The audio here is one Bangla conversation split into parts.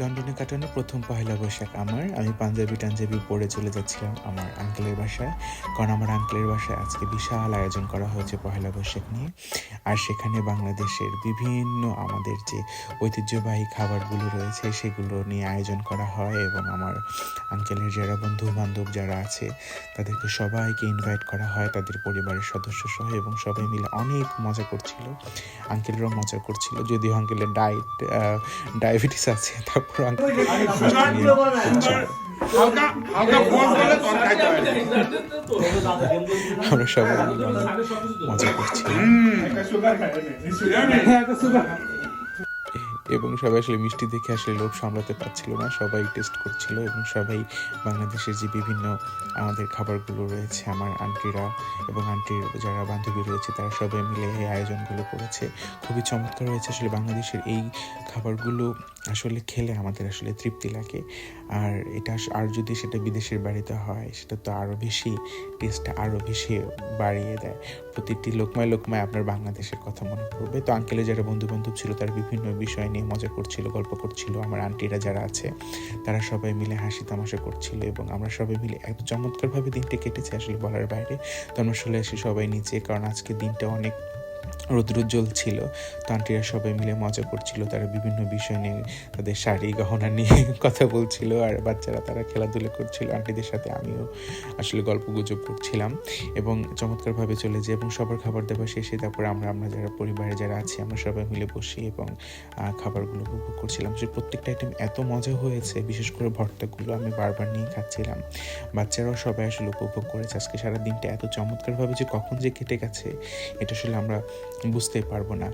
লন্ডনে কাটানো প্রথম পহেলা বৈশাখ আমি পাঞ্জাবি পরে চলে যাচ্ছিলাম আমার আঙ্কেলের বাসায়, কারণ আমার আঙ্কেলের বাসায় আজকে বিশাল আয়োজন করা হয়েছে পহেলা বৈশাখ নিয়ে। আর সেখানে বাংলাদেশের বিভিন্ন আমাদের যে ঐতিহ্যবাহী খাবারগুলো রয়েছে সেগুলো নিয়ে আয়োজন করা হয়, এবং আমার আঙ্কেলের যারা বন্ধু বান্ধব যারা আছে তাদেরকে সবাইকে ইনভাইট করা হয়, তাদের পরিবারের সদস্য সহ, এবং সবাই মিলে অনেক মজা করছিল। আঙ্কেলরাও মজা করছিল, যদিও আঙ্কেলের ডায়াবেটিস আছে, তারপর আমরা সবাই মজা করছিলাম এবং সবাই আসলে মিষ্টি দেখে আসলে লোভ সামলাতে পারছিল না, সবাই টেস্ট করছিল এবং সবাই বাংলাদেশের যে বিভিন্ন আমাদের খাবারগুলো রয়েছে, আমার আন্টিরা এবং আন্টির যারা বান্ধবী রয়েছে তারা সবাই মিলে এই আয়োজনগুলো করেছে। খুবই চমৎকার হয়েছে। আসলে বাংলাদেশের এই খাবারগুলো আসলে খেলে আমাদের আসলে তৃপ্তি লাগে, আর এটা আর যদি সেটা বিদেশের বাড়িতে হয় সেটা তো আরও বেশি টেস্টটা আরও বেশি বাড়িয়ে দেয়। প্রতিটি লোকমায় আপনার বাংলাদেশের কথা মনে পড়বে। তো আঙ্কেলের যারা বন্ধু বান্ধব ছিল তারা বিভিন্ন বিষয় নিয়ে মজা করছিল, গল্প করছিল। আমার আন্টিরা যারা আছে তারা সবাই মিলে হাসি তামাশা করছিল, এবং আমরা সবাই মিলে এত চমৎকারভাবে দিনটা কেটেছে আসলে বলার বাইরে। তো আমরা চলে আসি সবাই নিচে, কারণ আজকে দিনটা অনেক রৌদ্রোজ্জ্বল ছিল। তো আন্টিরা সবাই মিলে মজা করছিল, তারা বিভিন্ন বিষয় নিয়ে তাদের শাড়ি গহনা নিয়ে কথা বলছিল, আর বাচ্চারা তারা খেলাধুলা করছিল। আন্টিদের সাথে আমিও আসলে গল্প গুজব করছিলাম এবং চমৎকারভাবে চলে যায়। এবং সবার খাবার দাবার শেষে তারপরে আমরা যারা পরিবারে যারা আছি আমরা সবাই মিলে বসি এবং খাবারগুলো উপভোগ করছিলাম। যে প্রত্যেকটা আইটেম এত মজা হয়েছে, বিশেষ করে ভর্তাগুলো আমি বারবার নিয়ে খাচ্ছিলাম। বাচ্চারাও সবাই আসলে উপভোগ করেছে। আজকে সারা দিনটা এত চমৎকারভাবে যে কখন যে কেটে গেছে এটা আসলে আমরা বুঝতে পারবো না।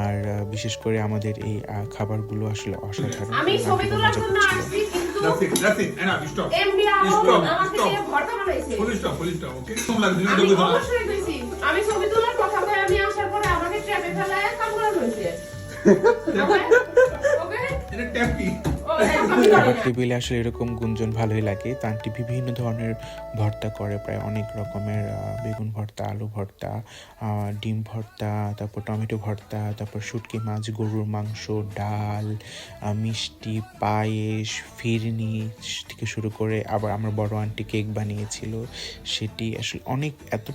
আর বিশেষ করে আমাদের এই খাবারগুলো আসলে অসাধারণ। আমি ছবি তোলার জন্য আসছি, কিন্তু এমডি আমাকে ভর্তা বানাইছে। ওকে অবশ্যই কইছি আমি ছবি তোলার কথা কই, আমি আসার পরে আমাকে ট্র্যাপে ফেলায় কামড়া হইছে। ওকে এটা ট্যাপ কি? খাবার টেবিলে আসলে এরকম গুঞ্জন ভালোই লাগে। তো আন্টি বিভিন্ন ধরনের ভর্তা করে, প্রায় অনেক রকমের, বেগুন ভর্তা, আলু ভর্তা, ডিম ভর্তা, তারপর টমেটো ভর্তা, তারপর শুটকি মাছ, গরুর মাংস, ডাল, মিষ্টি, পায়েস, ফিরনি থেকে শুরু করে আবার আমার বড় আন্টি কেক বানিয়েছিল, সেটি আসলে অনেক এত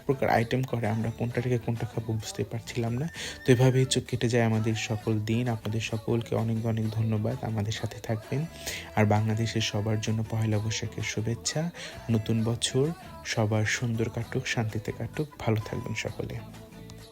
প্রকার আইটেম করে, আমরা কোনটা থেকে কোনটা খাবো বুঝতে পারছিলাম না। তো এভাবেই চোখ কেটে যায় আমাদের সকল দিন। আপনাদের সকলকে অনেক অনেক ধন্যবাদ আমাদের সাথে থাকবেন। আর বাংলাদেশের সবার জন্য পহেলা বৈশাখের শুভেচ্ছা। নতুন বছর সবার সুন্দর কাটুক, শান্তিতে কাটুক, ভালো থাকবেন সকলে।